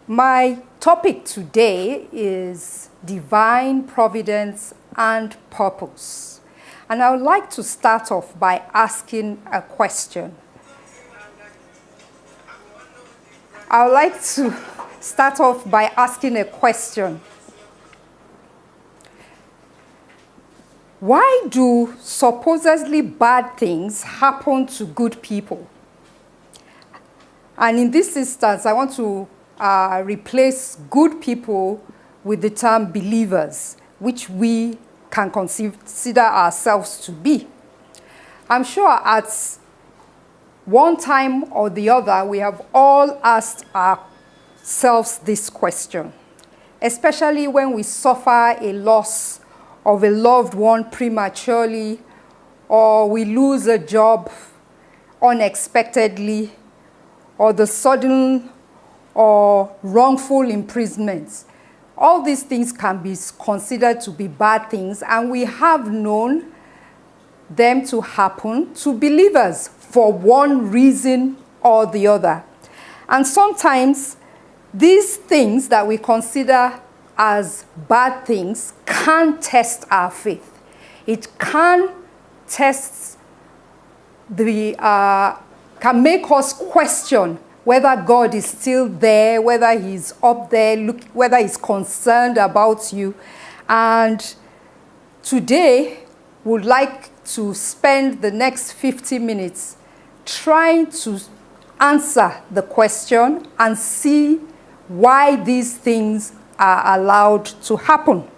My topic today is divine providence and purpose. And I would like to start off by asking a question. Why do supposedly bad things happen to good people? And in this instance, I want to replace good people with the term believers, which we can consider ourselves to be. I'm sure at one time or the other, we have all asked ourselves this question, especially when we suffer a loss of a loved one prematurely, or we lose a job unexpectedly, or the sudden or wrongful imprisonment. All these things can be considered to be bad things, and we have known them to happen to believers for one reason or the other. And sometimes these things that we consider as bad things can test our faith. It can test can make us question whether God is still there, whether he's up there, whether he's concerned about you. And today, we'd like to spend the next 50 minutes trying to answer the question and see why these things are allowed to happen.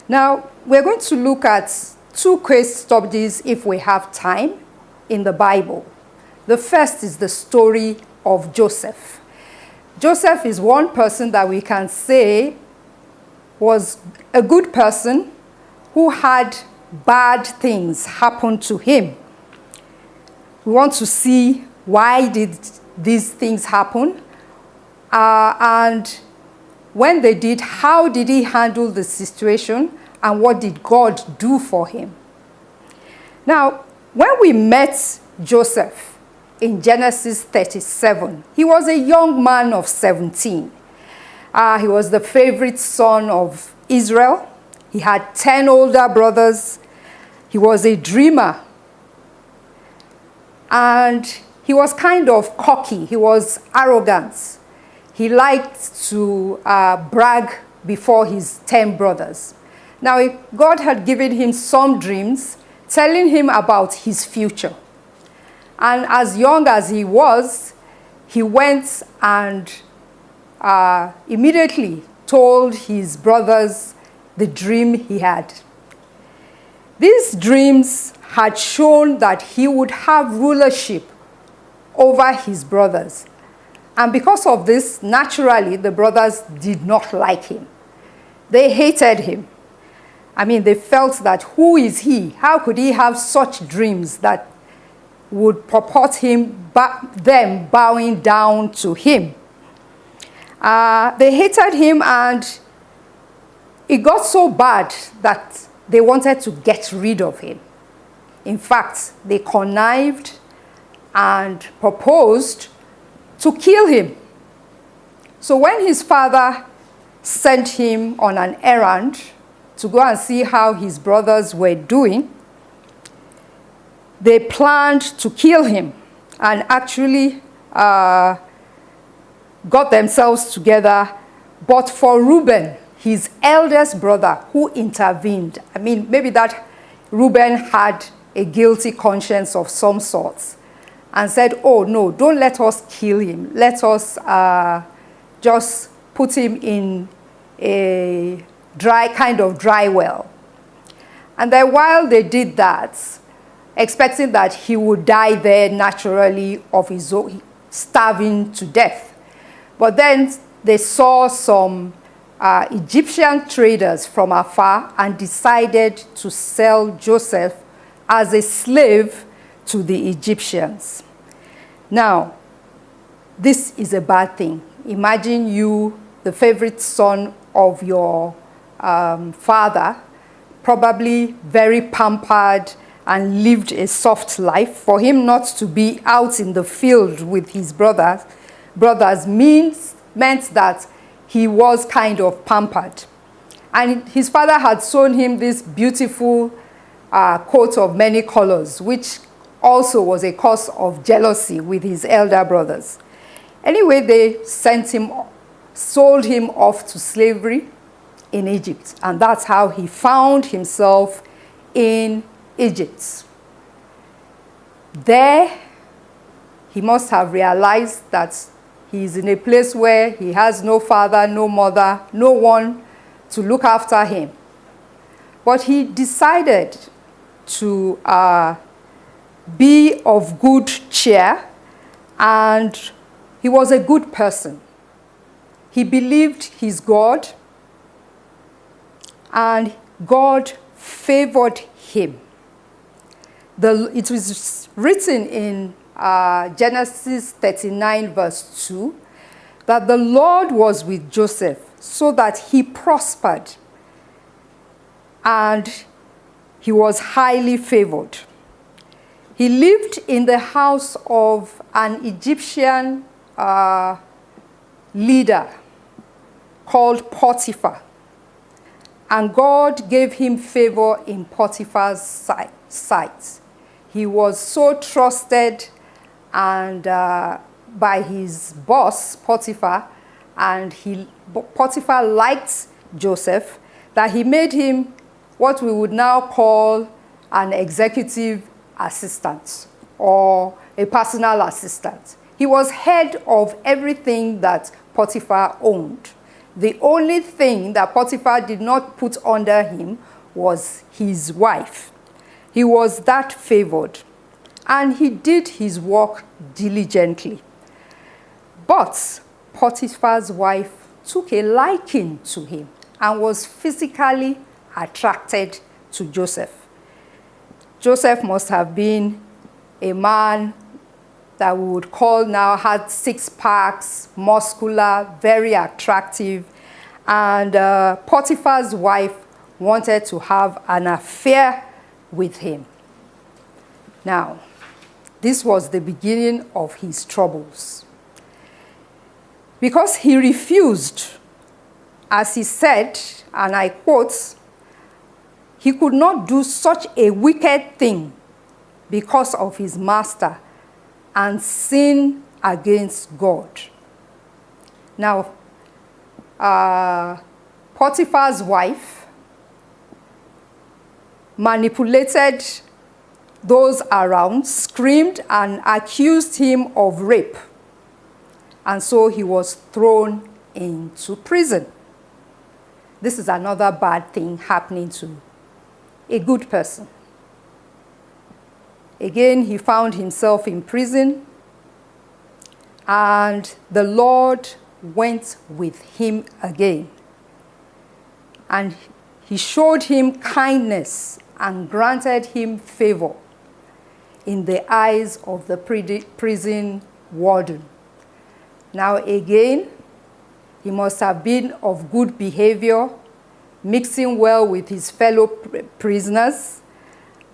Now, we're going to look at two case studies, if we have time, in the Bible. The first is the story of Joseph. Joseph is one person that we can say was a good person who had bad things happen to him. We want to see why did these things happen, and when they did, how did he handle the situation, and what did God do for him? Now, when we met Joseph in Genesis 37, he was a young man of 17. He was the favorite son of Israel. He had 10 older brothers. He was a dreamer. And he was kind of cocky. He was arrogant. He liked to brag before his 10 brothers. Now, God had given him some dreams, telling him about his future. And as young as he was, he went and immediately told his brothers the dream he had. These dreams had shown that he would have rulership over his brothers. And because of this, naturally, the brothers did not like him. They hated him. I mean, they felt that, who is he? How could he have such dreams that would purport them bowing down to him? They hated him, and it got so bad that they wanted to get rid of him. In fact, they connived and proposed to kill him. So when his father sent him on an errand to go and see how his brothers were doing, they planned to kill him and actually got themselves together. But for Reuben, his eldest brother, who intervened, I mean, maybe that Reuben had a guilty conscience of some sort and said, oh no, don't let us kill him. Let us just put him in a dry well. And then while they did that, expecting that he would die there naturally of his own, starving to death. But then they saw some Egyptian traders from afar and decided to sell Joseph as a slave to the Egyptians. Now, this is a bad thing. Imagine you, the favorite son of your father, probably very pampered and lived a soft life, for him not to be out in the field with his brothers brothers meant that he was kind of pampered. And his father had sewn him this beautiful coat of many colors, which also was a cause of jealousy with his elder brothers. Anyway, they sold him off to slavery in Egypt. And that's how he found himself in Egypt. There, he must have realized that he's in a place where he has no father, no mother, no one to look after him. But he decided to be of good cheer, and he was a good person. He believed his God, and God favored him. It was written in Genesis 39 verse 2 that the Lord was with Joseph so that he prospered and he was highly favored. He lived in the house of an Egyptian leader called Potiphar, and God gave him favor in Potiphar's sight. He was so trusted and by his boss, Potiphar, and Potiphar liked Joseph, that he made him what we would now call an executive assistant or a personal assistant. He was head of everything that Potiphar owned. The only thing that Potiphar did not put under him was his wife. He was that favored, and he did his work diligently. But Potiphar's wife took a liking to him and was physically attracted to Joseph. Joseph must have been a man that we would call now had six packs, muscular, very attractive, and Potiphar's wife wanted to have an affair with him. Now, this was the beginning of his troubles. Because he refused, as he said, and I quote, he could not do such a wicked thing because of his master and sin against God. Now, Potiphar's wife manipulated those around, screamed and accused him of rape. And so he was thrown into prison. This is another bad thing happening to a good person. Again, he found himself in prison, and the Lord went with him again. And he showed him kindness and granted him favor in the eyes of the prison warden. Now again, he must have been of good behavior, mixing well with his fellow prisoners,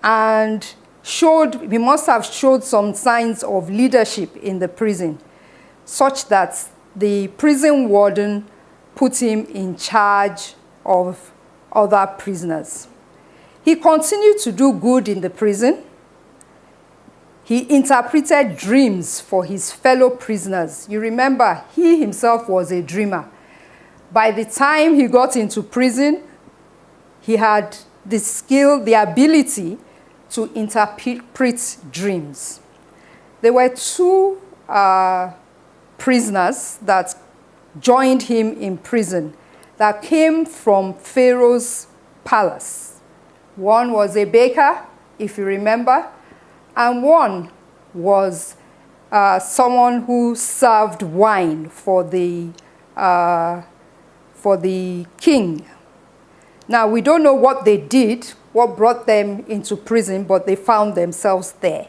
and he must have showed some signs of leadership in the prison, such that the prison warden put him in charge of other prisoners. He continued to do good in the prison. He interpreted dreams for his fellow prisoners. You remember, he himself was a dreamer. By the time he got into prison, he had the skill, the ability to interpret dreams. There were two prisoners that joined him in prison that came from Pharaoh's palace. One was a baker, if you remember, and one was someone who served wine for the king. Now, we don't know what they did, what brought them into prison, but they found themselves there.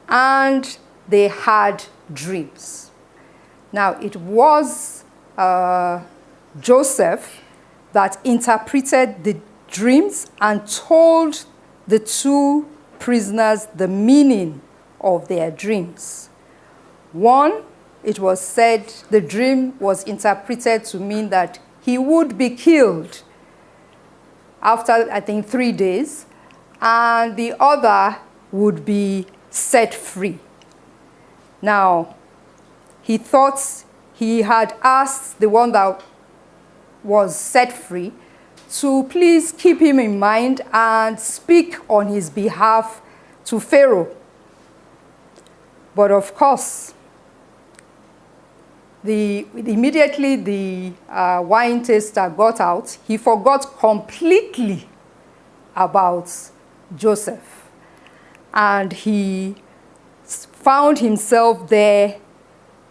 And they had dreams. Now, it was Joseph that interpreted the dreams and told the two prisoners the meaning of their dreams. One it was said, the dream was interpreted to mean that he would be killed after, I think, 3 days, and the other would be set free. Now, he thought he had asked the one that was set free to please keep him in mind and speak on his behalf to Pharaoh. But of course, immediately the wine taster got out, he forgot completely about Joseph. And he found himself there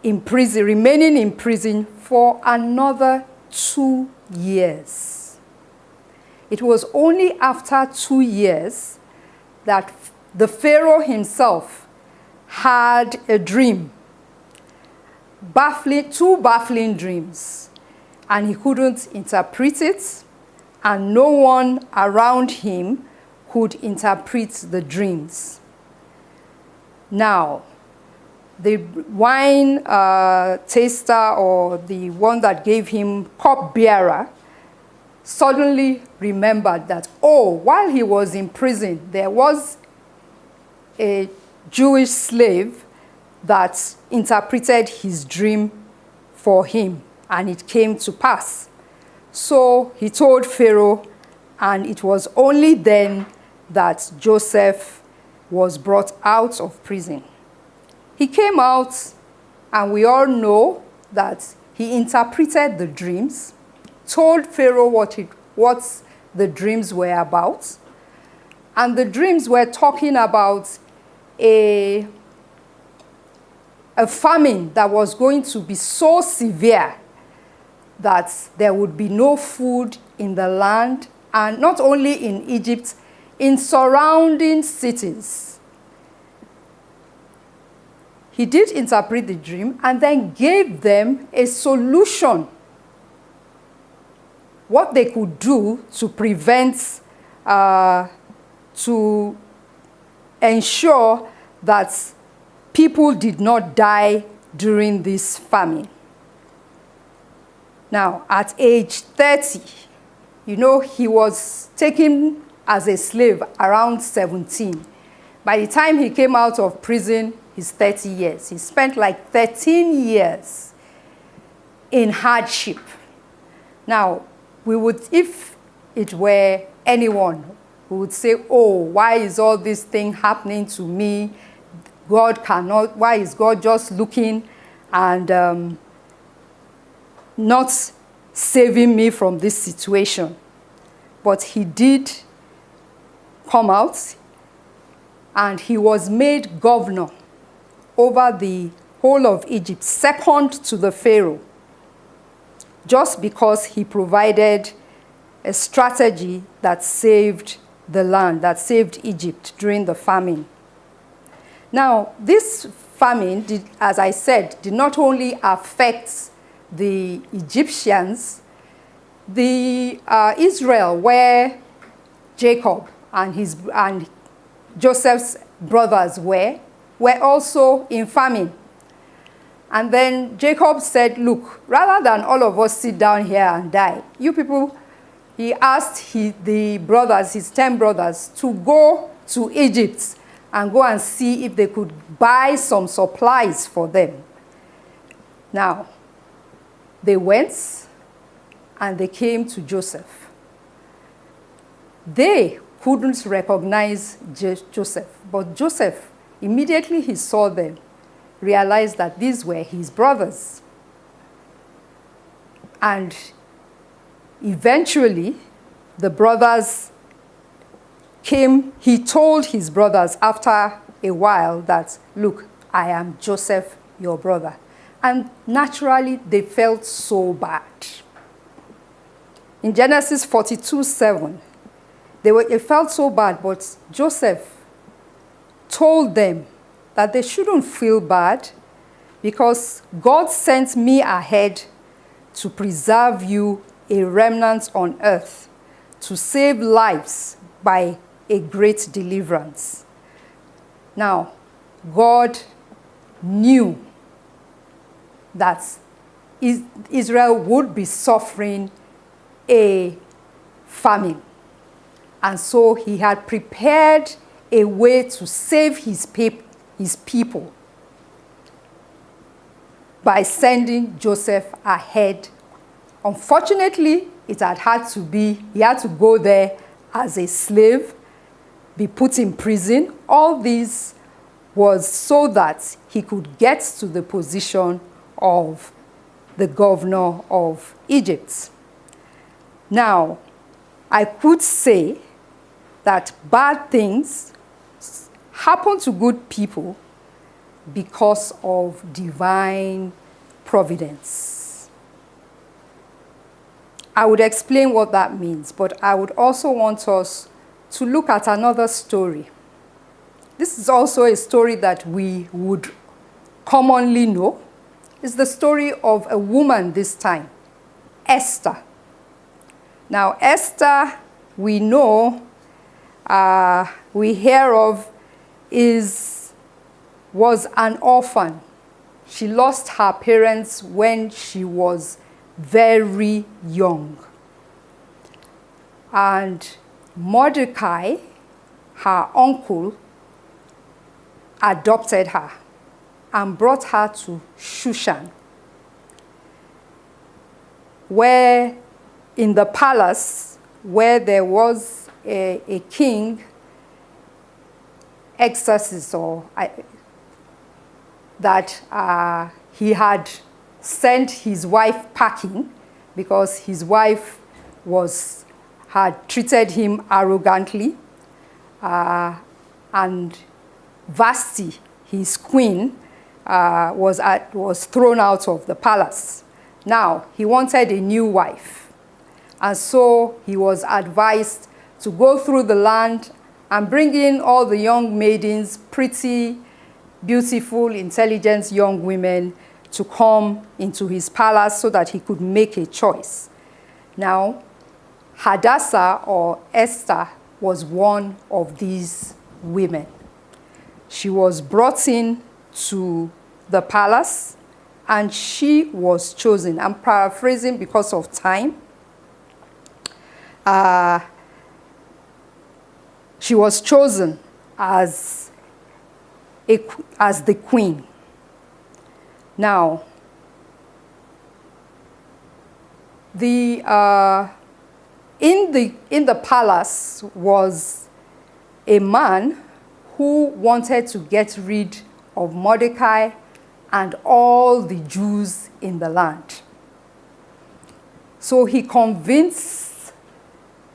in prison, remaining in prison for another 2 years. It was only after 2 years that the Pharaoh himself had a dream, two baffling dreams, and he couldn't interpret it, and no one around him could interpret the dreams. Now, the wine taster, or the one that gave him cupbearer, suddenly remembered that, oh, while he was in prison, there was a Jewish slave that interpreted his dream for him, and it came to pass. So he told Pharaoh, and it was only then that Joseph was brought out of prison. He came out, and we all know that he interpreted the dreams, told Pharaoh what the dreams were about, and the dreams were talking about a famine that was going to be so severe that there would be no food in the land, and not only in Egypt, in surrounding cities. He did interpret the dream and then gave them a solution, what they could do to prevent, to ensure that people did not die during this famine. Now, at age 30, you know, he was taken as a slave around 17. By the time he came out of prison, he's 30 years. He spent like 13 years in hardship. Now, we would, if it were anyone, we would say, oh, why is all this thing happening to me? Why is God just looking and not saving me from this situation? But he did come out, and he was made governor over the whole of Egypt, second to the Pharaoh, just because he provided a strategy that saved the land, that saved Egypt during the famine. Now, this famine, as I said, did not only affect the Egyptians, Israel, where Jacob and Joseph's brothers were also in famine. And then Jacob said, look, rather than all of us sit down here and die, you people, he asked the brothers, his 10 brothers, to go to Egypt and go and see if they could buy some supplies for them. Now, they went and they came to Joseph. They couldn't recognize Joseph, but Joseph, immediately he saw them, realized that these were his brothers. And eventually, the brothers came, he told his brothers after a while that, look, I am Joseph, your brother. And naturally, they felt so bad. In Genesis 42:7, they felt so bad, but Joseph told them that they shouldn't feel bad because God sent me ahead to preserve you a remnant on earth, to save lives by a great deliverance. Now, God knew that Israel would be suffering a famine. And so he had prepared a way to save his people by sending Joseph ahead. Unfortunately, he had to go there as a slave, be put in prison. All this was so that he could get to the position of the governor of Egypt. Now, I could say that bad things happen to good people because of divine providence. I would explain what that means, but I would also want us to look at another story. This is also a story that we would commonly know. It's the story of a woman this time, Esther. Now, Esther, we know, we hear of, was an orphan. She lost her parents when she was very young. And Mordecai, her uncle, adopted her and brought her to Shushan, where in the palace where there was a king, Xerxes, that he had sent his wife packing because his wife had treated him arrogantly, and Vashti, his queen, was thrown out of the palace. Now, he wanted a new wife, and so he was advised to go through the land and bring in all the young maidens, pretty, beautiful, intelligent young women, to come into his palace so that he could make a choice. Now, Hadassah, or Esther, was one of these women. She was brought in to the palace, and she was chosen. I'm paraphrasing because of time. She was chosen as the queen. Now, in the palace was a man who wanted to get rid of Mordecai and all the Jews in the land. So he convinced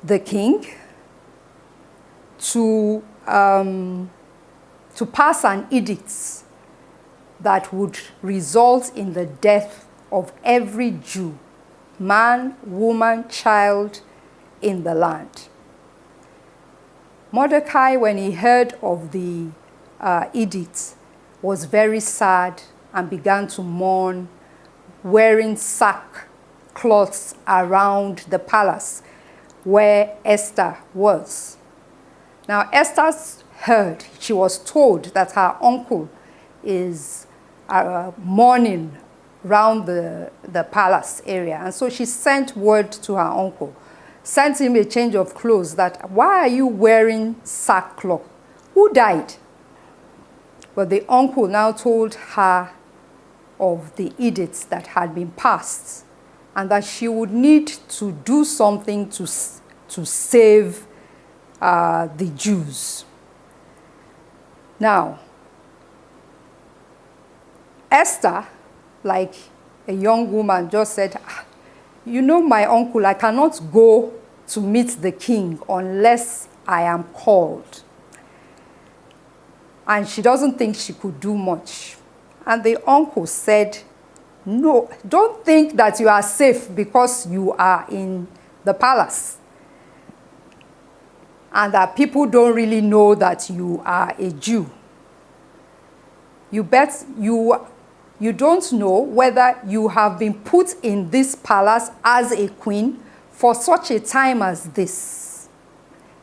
the king to pass an edict that would result in the death of every Jew, man, woman, child in the land. Mordecai, when he heard of the edict, was very sad and began to mourn, wearing sackcloths around the palace where Esther was. Now, Esther heard, she was told that her uncle is mourning around the palace area. And so she sent word to her uncle, sent him a change of clothes, that, why are you wearing sackcloth? Who died? But the uncle now told her of the edicts that had been passed and that she would need to do something to save the Jews. Now, Esther, like a young woman, just said, you know, my uncle, I cannot go to meet the king unless I am called. And she doesn't think she could do much. And the uncle said, no, don't think that you are safe because you are in the palace, and that people don't really know that you are a Jew. You don't know whether you have been put in this palace as a queen for such a time as this.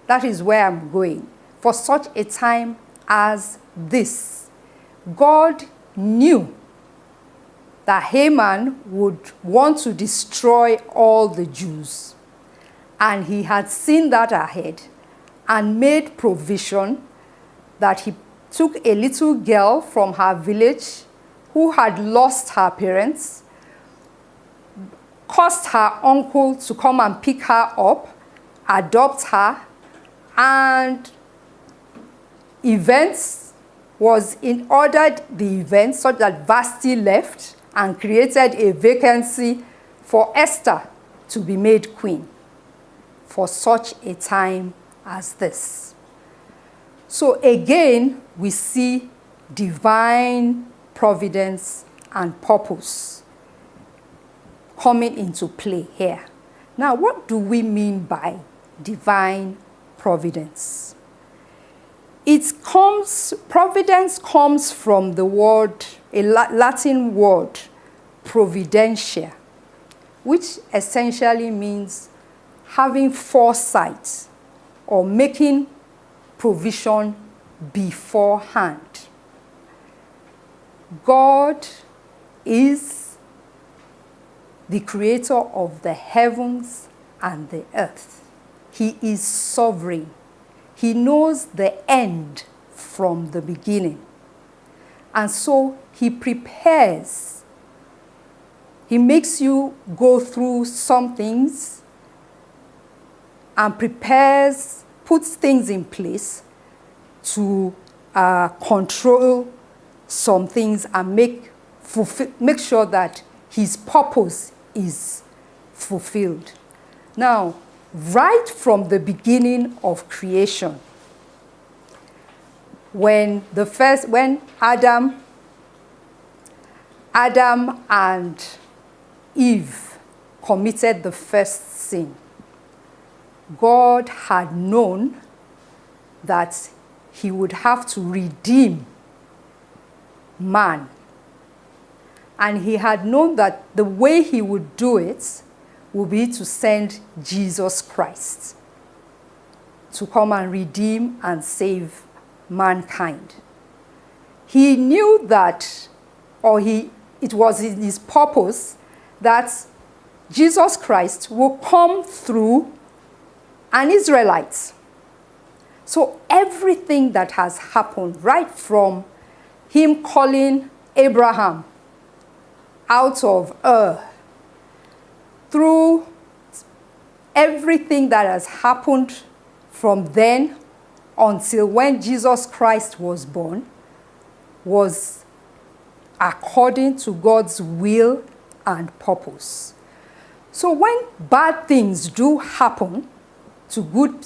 That is where I'm going. For such a time as this. God knew that Haman would want to destroy all the Jews. And he had seen that ahead and made provision that he took a little girl from her village who had lost her parents, caused her uncle to come and pick her up, adopt her, and ordered the events such that Vashti left and created a vacancy for Esther to be made queen for such a time as this. So again, we see divine providence and purpose coming into play here. Now, what do we mean by divine providence? Providence comes from the word, a Latin word, providentia, which essentially means having foresight or making provision beforehand. God is the creator of the heavens and the earth. He is sovereign. He knows the end from the beginning. And so he prepares. He makes you go through some things and puts things in place to control some things and make sure that his purpose is fulfilled. Now, right from the beginning of creation, when Adam and Eve committed the first sin, God had known that he would have to redeem man. And he had known that the way he would do it would be to send Jesus Christ to come and redeem and save mankind. He knew that, it was in his purpose that Jesus Christ will come through an Israelite. So everything that has happened, right from him calling Abraham out of Ur, through everything that has happened from then until when Jesus Christ was born, was according to God's will and purpose. So when bad things do happen to good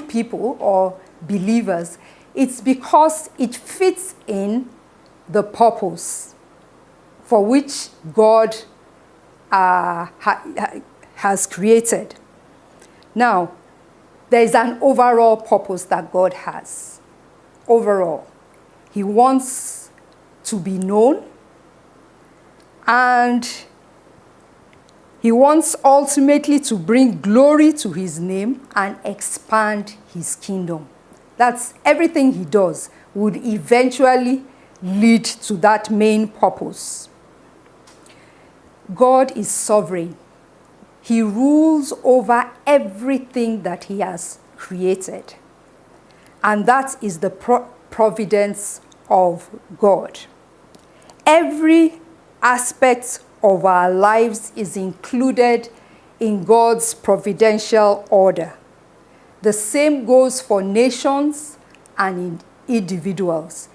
people or believers, it's because it fits in the purpose for which God has created. Now, there is an overall purpose that God has. Overall, he wants to be known, and he wants ultimately to bring glory to his name and expand his kingdom. That's everything he does would eventually lead to that main purpose. God is sovereign. He rules over everything that he has created. And that is the providence of God. Every aspect of our lives is included in God's providential order. The same goes for nations and individuals.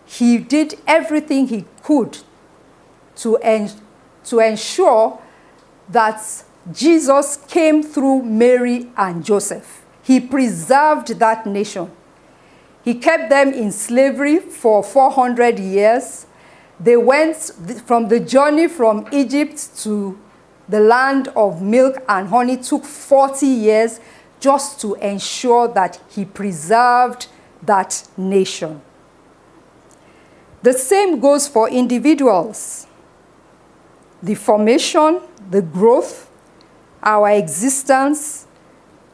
He did everything he could to ensure that Jesus came through Mary and Joseph. He preserved that nation. He kept them in slavery for 400 years. They went from the journey from Egypt to the land of milk and honey, took 40 years just to ensure that he preserved that nation. The same goes for individuals. The formation, the growth, our existence,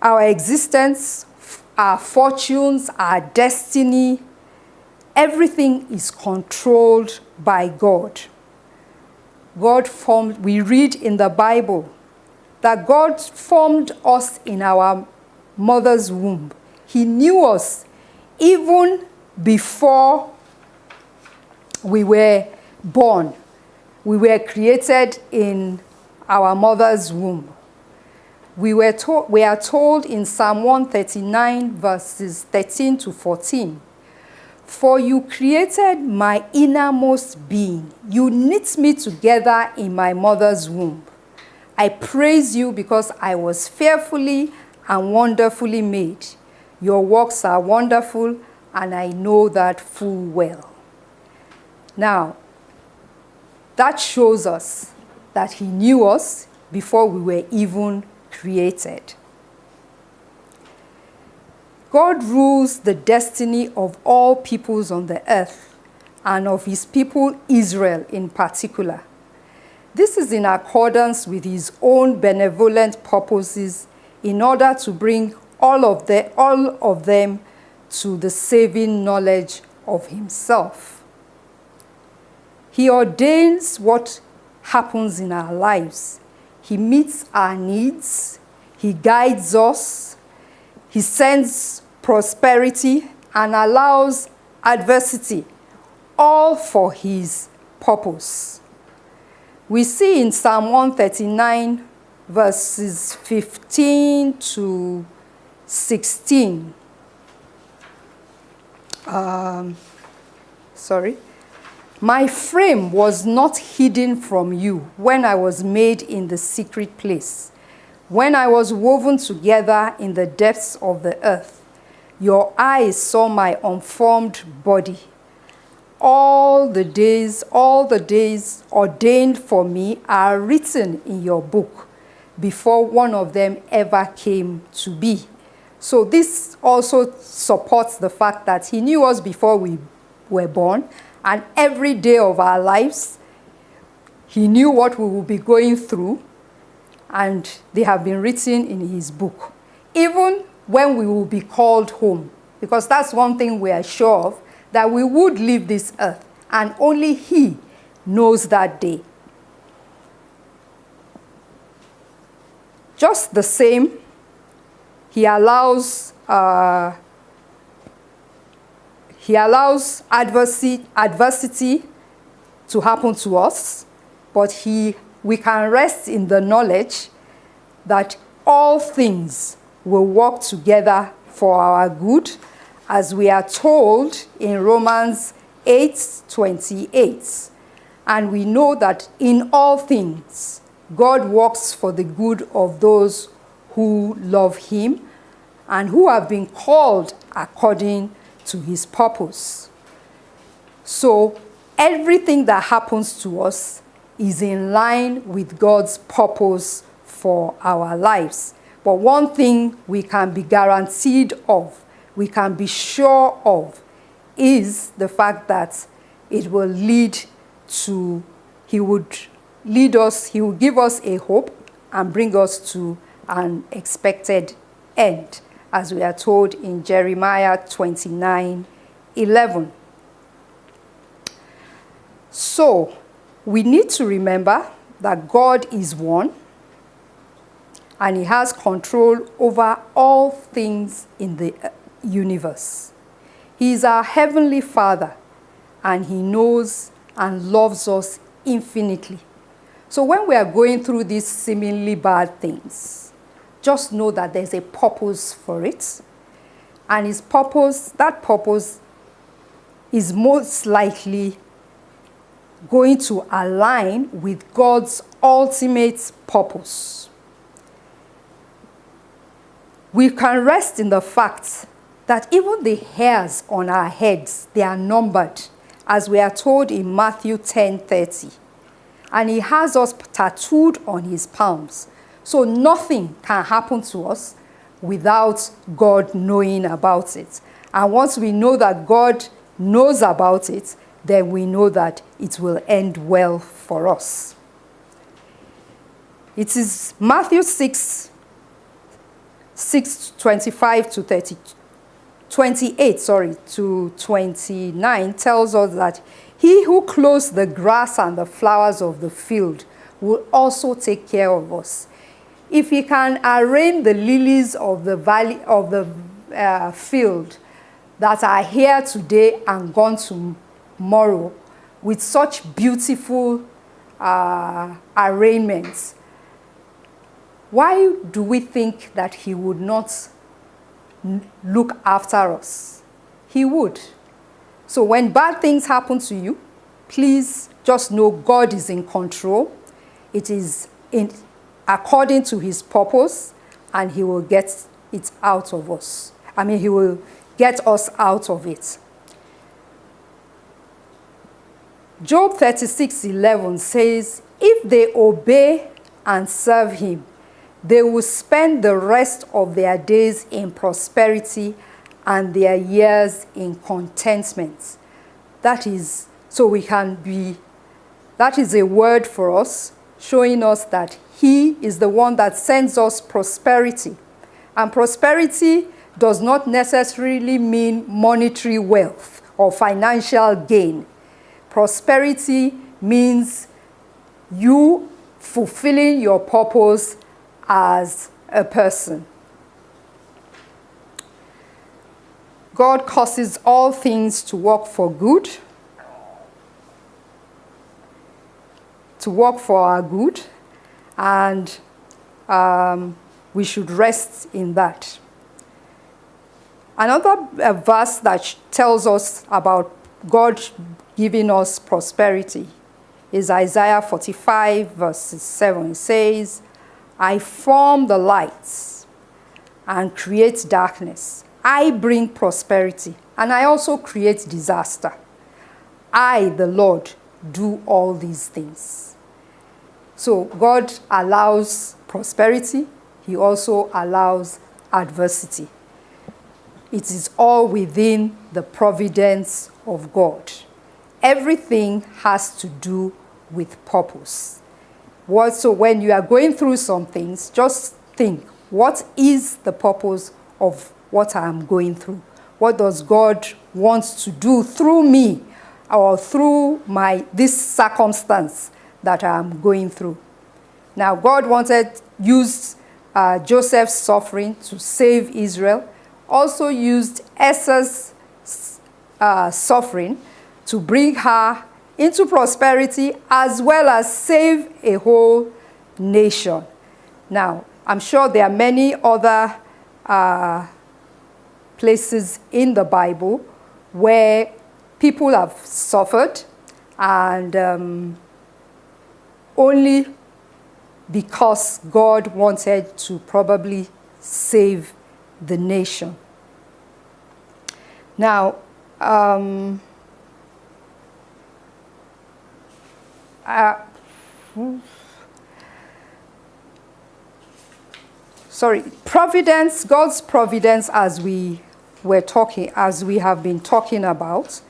our fortunes, our destiny, Everything is controlled by God. We read in the Bible that God formed us in our mother's womb. He knew us even before we were born. We were created in our mother's womb. We are told in Psalm 139, verses 13 to 14, "For you created my innermost being. You knit me together in my mother's womb. I praise you because I was fearfully and wonderfully made. Your works are wonderful, and I know that full well." Now, that shows us that he knew us before we were even created. God rules the destiny of all peoples on the earth, and of his people Israel in particular. This is in accordance with his own benevolent purposes in order to bring all of them to the saving knowledge of himself. He ordains what happens in our lives. He meets our needs. He guides us. He sends prosperity and allows adversity, all for his purpose. We see in Psalm 139, verses 15 to 16. "My frame was not hidden from you when I was made in the secret place, when I was woven together in the depths of the earth. Your eyes saw my unformed body. All the days ordained for me are written in your book, before one of them ever came to be." So this also supports the fact that he knew us before we were born, and every day of our lives, he knew what we will be going through, and they have been written in his book. Even when we will be called home, because that's one thing we are sure of, that we would leave this earth, and only he knows that day. Just the same, he allows adversity to happen to us, but we can rest in the knowledge that all things will work together for our good, as we are told in Romans 8:28. And we know that in all things, God works for the good of those who love him and who have been called according to his purpose. So everything that happens to us is in line with God's purpose for our lives. But one thing we can be guaranteed of, we can be sure of, is the fact that it will lead to, he would lead us, he will give us a hope and bring us to an expected end, as we are told in Jeremiah 29:11. So, we need to remember that God is one, and he has control over all things in the universe. He is our heavenly Father, and he knows and loves us infinitely. So when we are going through these seemingly bad things, just know that there's a purpose for it. And that purpose is most likely going to align with God's ultimate purpose. We can rest in the fact that even the hairs on our heads, they are numbered, as we are told in Matthew 10:30. And he has us tattooed on his palms. So nothing can happen to us without God knowing about it. And once we know that God knows about it, then we know that it will end well for us. It is Matthew 6:25 to 28 to 29 tells us that he who clothes the grass and the flowers of the field will also take care of us. If he can arrange the lilies of the valley of the field that are here today and gone tomorrow with such beautiful arrangements, why do we think that he would not look after us? He would. So when bad things happen to you, please just know God is in control. It is according to his purpose, and he will get it out of us. He will get us out of it. Job 36:11 says, if they obey and serve him, they will spend the rest of their days in prosperity and their years in contentment. That is a word for us, showing us that he is the one that sends us prosperity. And prosperity does not necessarily mean monetary wealth or financial gain. Prosperity means you fulfilling your purpose as a person. God causes all things to work for good, to work for our good, and we should rest in that. Another verse that tells us about God giving us prosperity is Isaiah 45, verses 7. It says, I form the lights and create darkness. I bring prosperity, and I also create disaster. I, the Lord, do all these things. So God allows prosperity. He also allows adversity. It is all within the providence of God. Everything has to do with purpose. So when you are going through some things, just think, what is the purpose of what I am going through? What does God want to do through me or through this circumstance that I am going through? Now, God used Joseph's suffering to save Israel, also used Esther's suffering to bring her into prosperity, as well as save a whole nation. Now, I'm sure there are many other places in the Bible where people have suffered, and only because God wanted to probably save the nation. Now, providence, God's providence, as we have been talking about,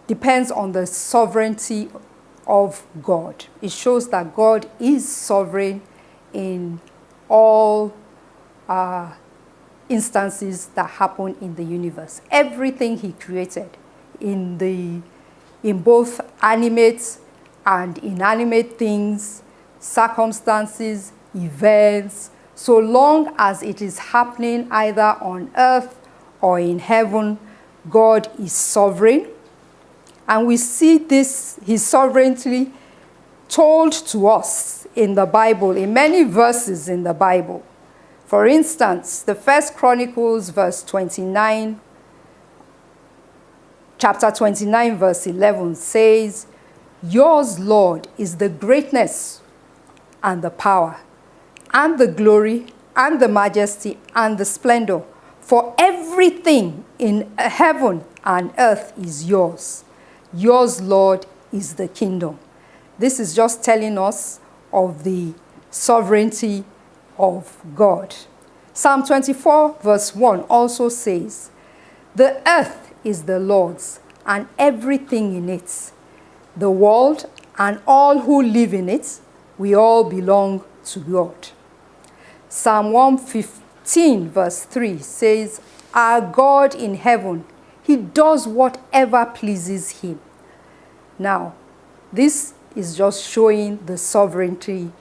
depends on the sovereignty of God. It shows that God is sovereign in all instances that happen in the universe. Everything he created, in both animate and inanimate things, circumstances, events, so long as it is happening either on earth or in heaven, God is sovereign. And we see this, his sovereignty, told to us in the Bible, in many verses in the Bible. For instance, the First Chronicles chapter 29, verse 11 says, yours, Lord, is the greatness and the power and the glory and the majesty and the splendor. For everything in heaven and earth is yours. Yours, Lord, is the kingdom. This is just telling us of the sovereignty of God. Psalm 24, verse 1 also says, the earth is the Lord's and everything in it. The world and all who live in it, we all belong to God. Psalm 115 verse 3 says, our God in heaven, he does whatever pleases him. Now, this is just showing the sovereignty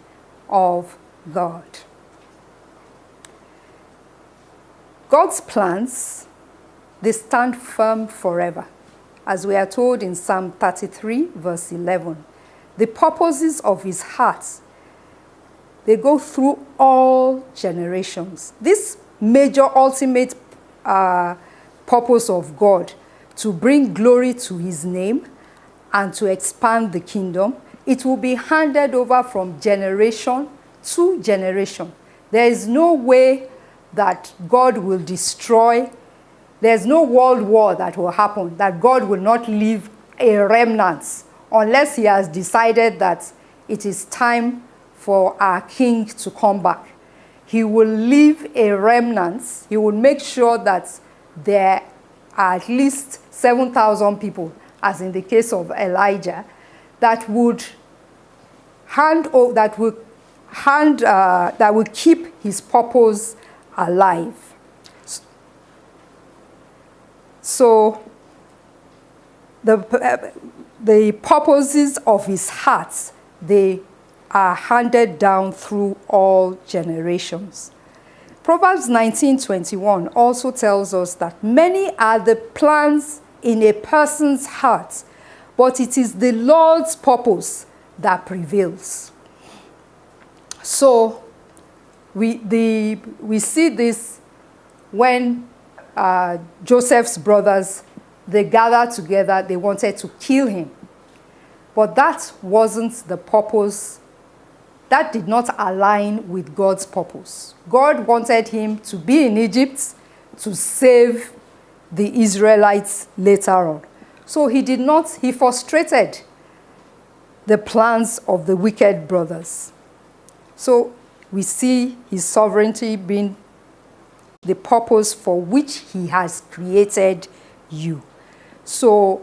of God. God's plans, they stand firm forever. As we are told in Psalm 33 verse 11, the purposes of his heart, they go through all generations. This major ultimate purpose of God, to bring glory to his name and to expand the kingdom, it will be handed over from generation to generation. There is no way that God will destroy. There's no world war that will happen, that God will not leave a remnant unless he has decided that it is time for our king to come back. He will leave a remnant. He will make sure that there are at least 7,000 people, as in the case of Elijah, that would that will keep his purpose alive. So the purposes of his heart, they are handed down through all generations. Proverbs 19:21 also tells us that many are the plans in a person's heart, but it is the Lord's purpose that prevails. So we see this when Joseph's brothers, they gathered together, they wanted to kill him. But that wasn't the purpose. That did not align with God's purpose. God wanted him to be in Egypt to save the Israelites later on. So he frustrated the plans of the wicked brothers. So we see his sovereignty being the purpose for which he has created you. So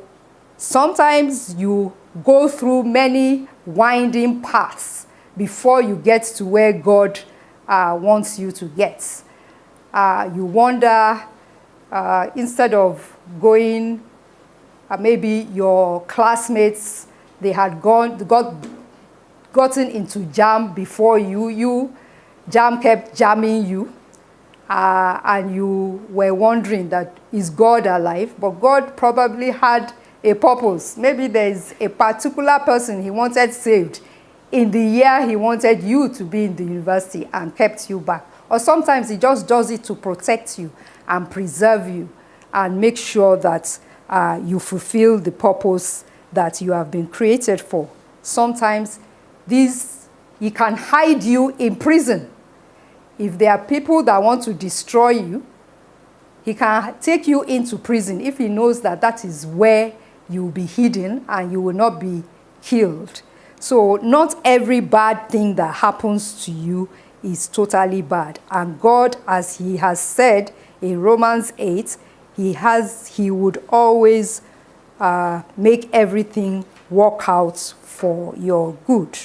sometimes you go through many winding paths before you get to where God wants you to get. You wonder, instead of going, maybe your classmates, they had gotten into jam before you, jam kept jamming you, and you were wondering that, is God alive? But God probably had a purpose. Maybe there's a particular person he wanted saved in the year he wanted you to be in the university and kept you back. Or sometimes he just does it to protect you and preserve you and make sure that you fulfill the purpose that you have been created for. Sometimes he can hide you in prison. If there are people that want to destroy you, he can take you into prison if he knows that that is where you will be hidden and you will not be killed. So not every bad thing that happens to you is totally bad. And God, as he has said in Romans 8, he would always make everything work out for your good.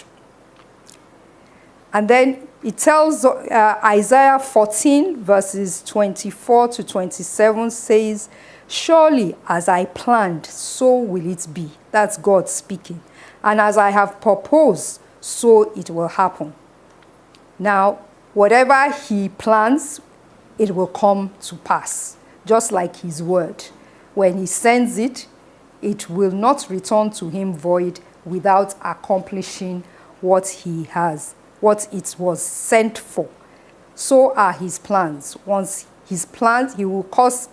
And then it tells Isaiah 14 verses 24 to 27 says, surely as I planned, so will it be. That's God speaking. And as I have proposed, so it will happen. Now, whatever he plans, it will come to pass, just like his word. When he sends it, it will not return to him void without accomplishing what it was sent for. So are his plans. Once his plans, he will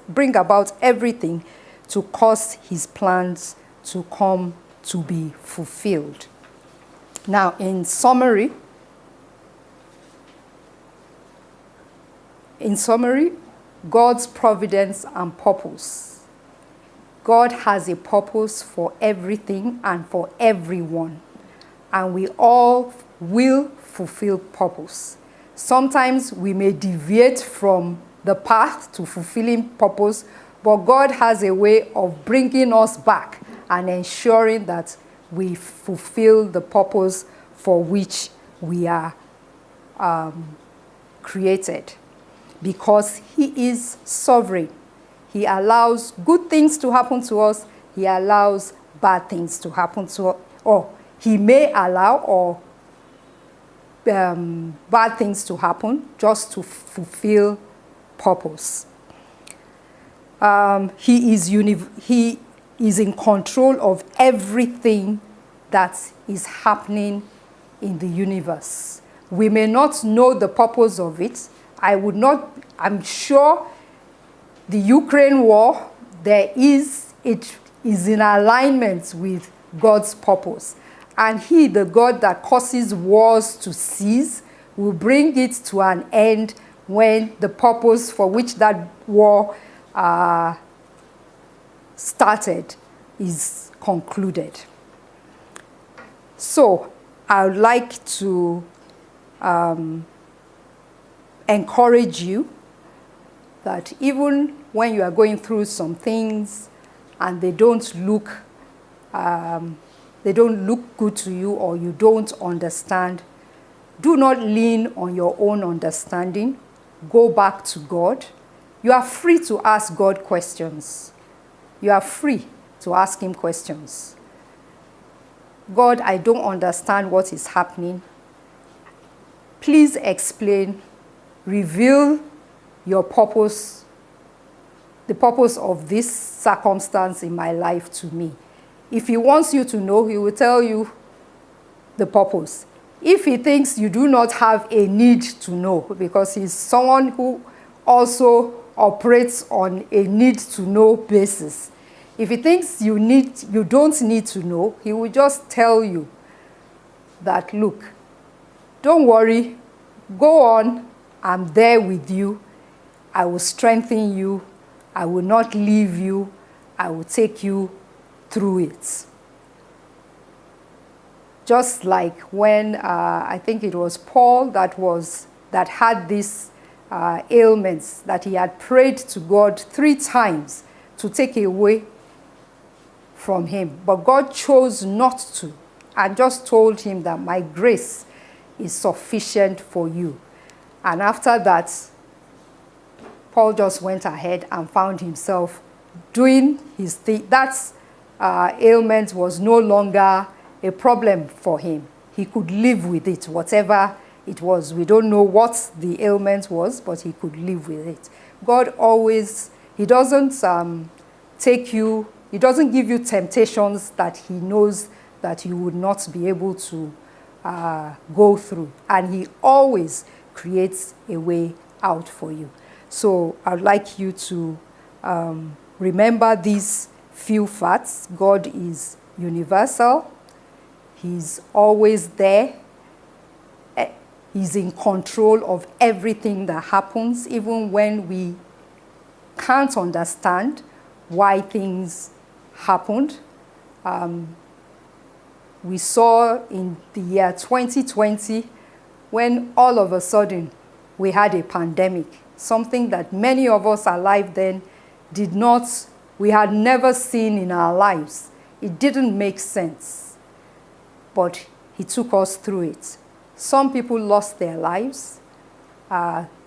bring about everything to cause his plans to come to be fulfilled. Now, in summary, God's providence and purpose. God has a purpose for everything and for everyone, and we all will fulfill purpose. Sometimes we may deviate from the path to fulfilling purpose, but God has a way of bringing us back and ensuring that we fulfill the purpose for which we are created, because he is sovereign. He allows good things to happen to us. He allows bad things to happen to us. Or he may allow bad things to happen just to fulfill purpose. He is in control of everything that is happening in the universe. We may not know the purpose of it. I'm sure the Ukraine war, it is in alignment with God's purpose. And he, the God that causes wars to cease, will bring it to an end when the purpose for which that war started is concluded. So I would like to encourage you that even when you are going through some things and they don't look good to you, or you don't understand, do not lean on your own understanding. Go back to God. You are free to ask God questions. You are free to ask him questions. God, I don't understand what is happening. Please explain, reveal your purpose, the purpose of this circumstance in my life to me. If he wants you to know, he will tell you the purpose. If he thinks you do not have a need to know, because he's someone who also operates on a need to know basis. If he thinks you don't need to know, he will just tell you that, look, don't worry, go on, I'm there with you, I will strengthen you, I will not leave you, I will take you through it. Just like when I think it was Paul that had these ailments that he had prayed to God 3 times to take away from him, but God chose not to, and just told him that my grace is sufficient for you. And after that, Paul just went ahead and found himself doing his thing. That ailment was no longer a problem for him. He could live with it, whatever it was. We don't know what the ailment was, but he could live with it. God always, he doesn't he doesn't give you temptations that he knows that you would not be able to go through. And he always creates a way out for you. So I'd like you to remember these few facts. God is universal. He's always there. He's in control of everything that happens, even when we can't understand why things happened. We saw in the year 2020, when all of a sudden we had a pandemic, something that many of us alive then we had never seen in our lives. It didn't make sense, but he took us through it. Some people lost their lives.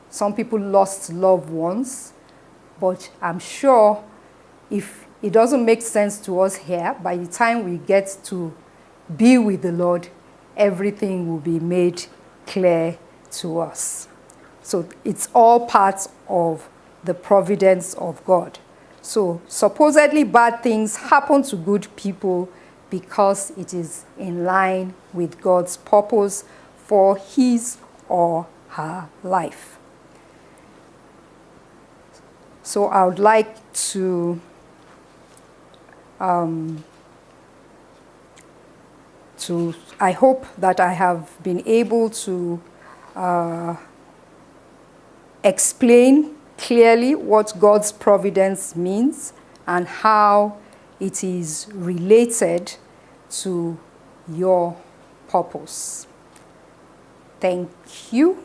Some people lost loved ones. But I'm sure if it doesn't make sense to us here, by the time we get to be with the Lord, everything will be made clear to us. So it's all part of the providence of God. So supposedly bad things happen to good people because it is in line with God's purpose for his or her life. So I would like to I hope that I have been able to explain clearly what God's providence means and how it is related to your purpose. Thank you.